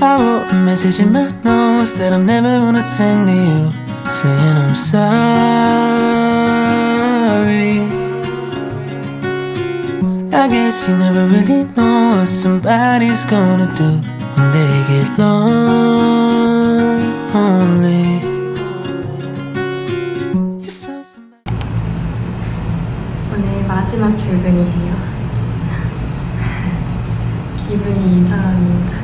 I wrote a message in my notes that I'm never gonna send to you, saying I'm sorry. I guess you never really know what somebody's gonna do when they get lonely. 오늘 마지막 출근이에요. 기분이 이상합니다.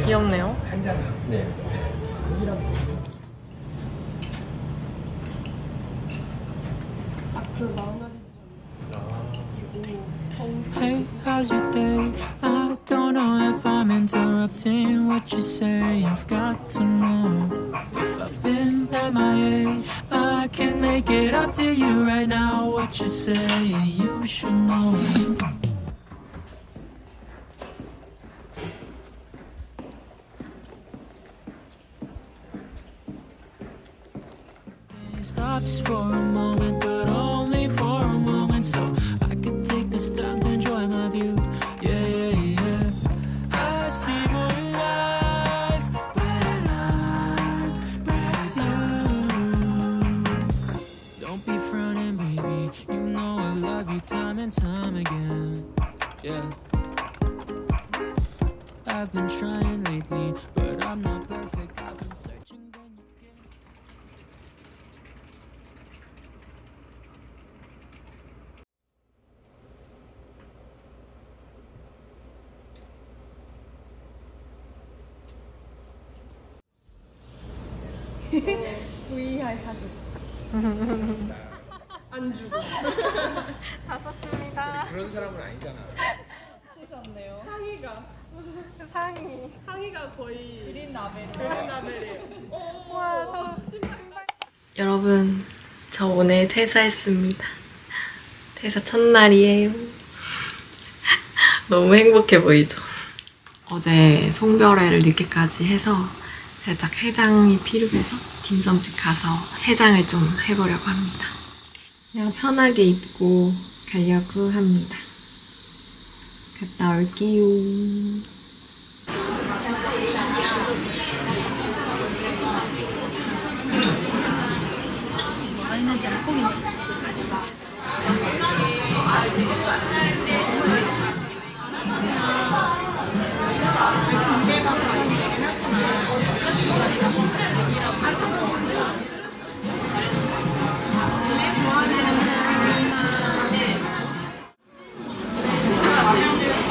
귀엽네요. 네. Hey, how's your day? I don't know if I'm interrupting what you say. I've got to know if I've been MIA. I can make it up to you right now. What you say, you should know. Stops for a moment, but only for a moment, so I could take this time to enjoy my view. Yeah, yeah, yeah. I see more life when I'm with you. Don't be frowning, baby. You know I love you time and time again. Yeah. I've been trying lately, but I'm not perfect. I've been searching. VI 하셨어. 안 주고. 다 썼습니다. 그런 사람은 아니잖아. 쓰셨네요. 상의가 거의 그린 라벨이에요. 와, 신발. 여러분, 저 오늘 퇴사했습니다. 퇴사 첫날이에요. 너무 행복해 보이죠? 어제 송별회를 늦게까지 해서 살짝 해장이 필요해서 딤섬집 가서 해장을 좀 해보려고 합니다. 그냥 편하게 입고 가려고 합니다. 갔다 올게요. 뭐가 있는지 안 보이겠지.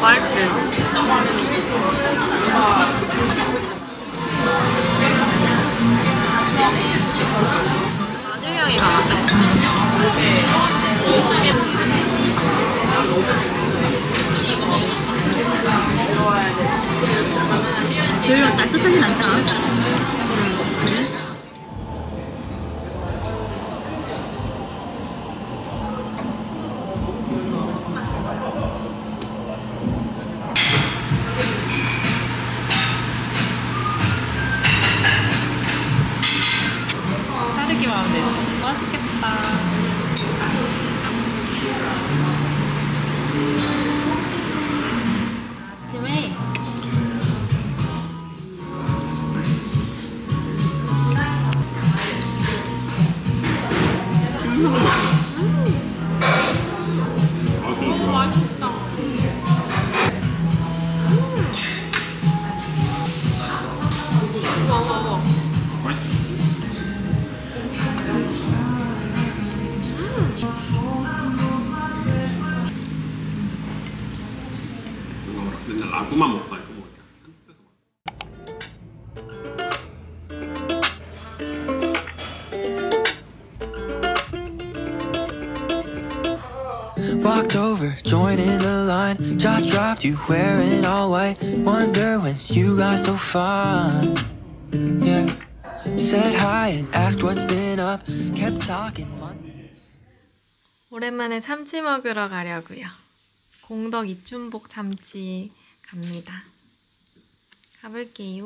맛있대. 마늘향이 강한데? 별로 따뜻하진 않다. 자르기만 하면 되지. 맛있겠다. 아침에 너무 맛있다. 우와. 맨날 라구만 먹고 이거 먹을까? Walked over, joining the line. Jaw dropped, you wearing all white. Wonder when you got so fun. Yeah. Said hi and asked what's been up. Kept talking. 오랜만에 참치 먹으러 가려고요. 공덕 이춘복 참치 갑니다. 가볼게요.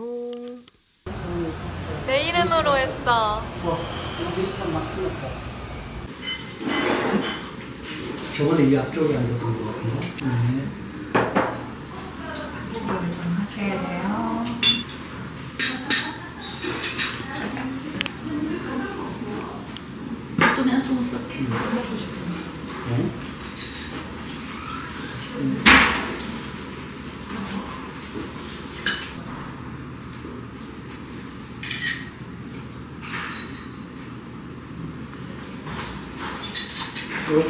내 이름으로 했어. 저번에 이 앞쪽에 앉았던 것 같은데. 네. 하셔야 돼요. 좀 해주었어. 먹고 싶어. 네.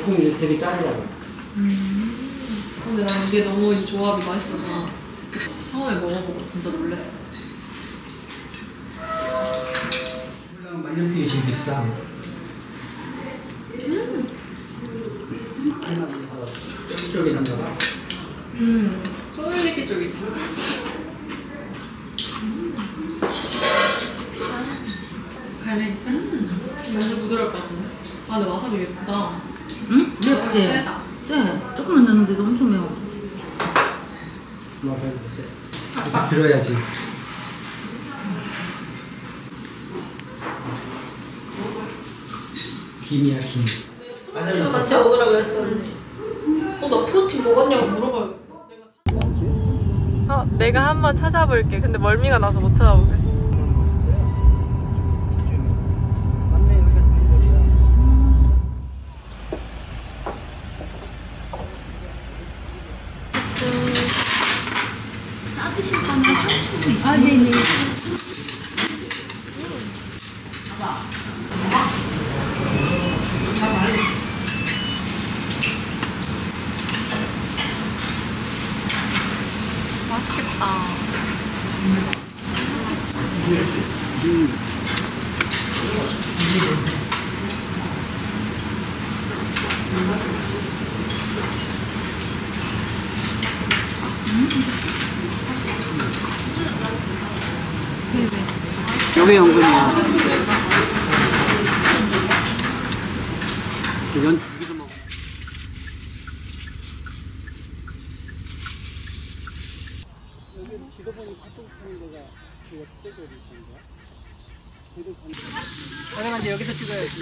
콩이 되게 짜더라고. 근데 난 이게 너무 이 조합이 맛있어서 처음에 먹어보고 진짜 놀랐어. 만년필이 제일 비싸. 하나 더 쫄깃쫄깃한가? 쫄깃쫄깃. 갈매기 있어? 완전 부드러울 것 같은데? 아 근데 와사비 예쁘다. 응? 맵지? 세다. 쎄. 조금만 넣는데도 엄청 매워. 맞아요, 이렇게 들어야지. 김이야, 김. 같이 먹으라고 했었는데. 나 프로틴 먹었냐고 물어봐야겠다. 내가 한번 찾아볼게. 근데 멀미가 나서 못 찾아보겠어. 싸드실 거면 상추도 있어요. 아, 네네. 맛있겠다. 여기 연근이야. 연 두기도 먹어. 여기 지도본이 카톡 하는 거가 그거 특별히 있는 거야? 오랜만에 이제 여기서 찍어야지.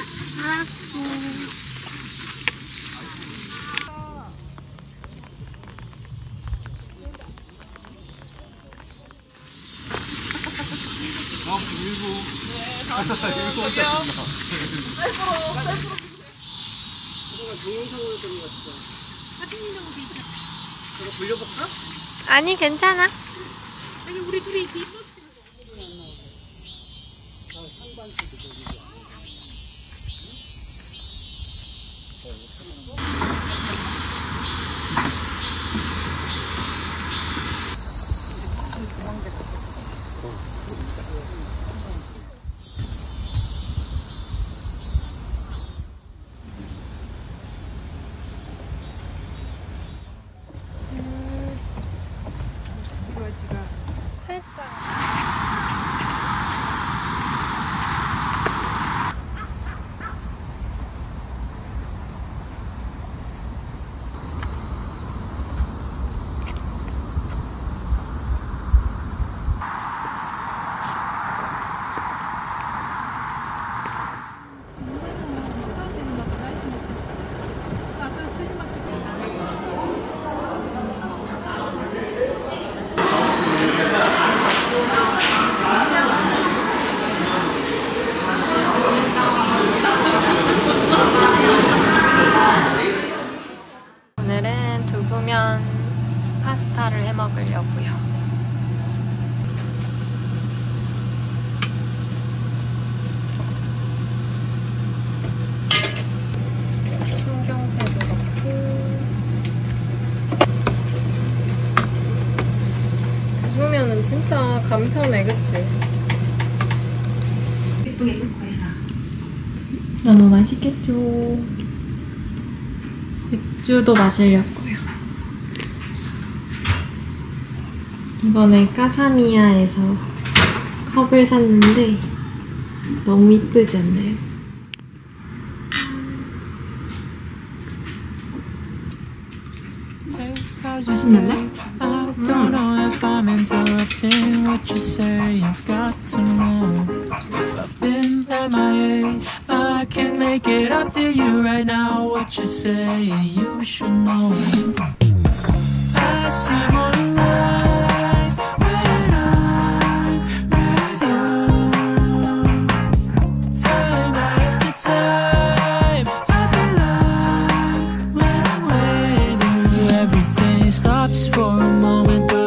아니 괜찮아. 오늘은 두부면 파스타를 해 먹으려고요. 청경채도 넣고. 두부면은 진짜 간편해, 그치? 예쁘게 끓고 해라. 너무 맛있겠죠? 맥주도 마시려고요. 이번에 까사미야에서 컵을 샀는데 너무 이쁘지 않나요? how's your 맛있는데? day? I don't know if I'm interrupting what you say. I've got to know if I've been MIA. I can make it up to you right now. What you say, you should know. I see more life when I'm with you. Time after time, I feel like when I'm with you, everything stops for a moment.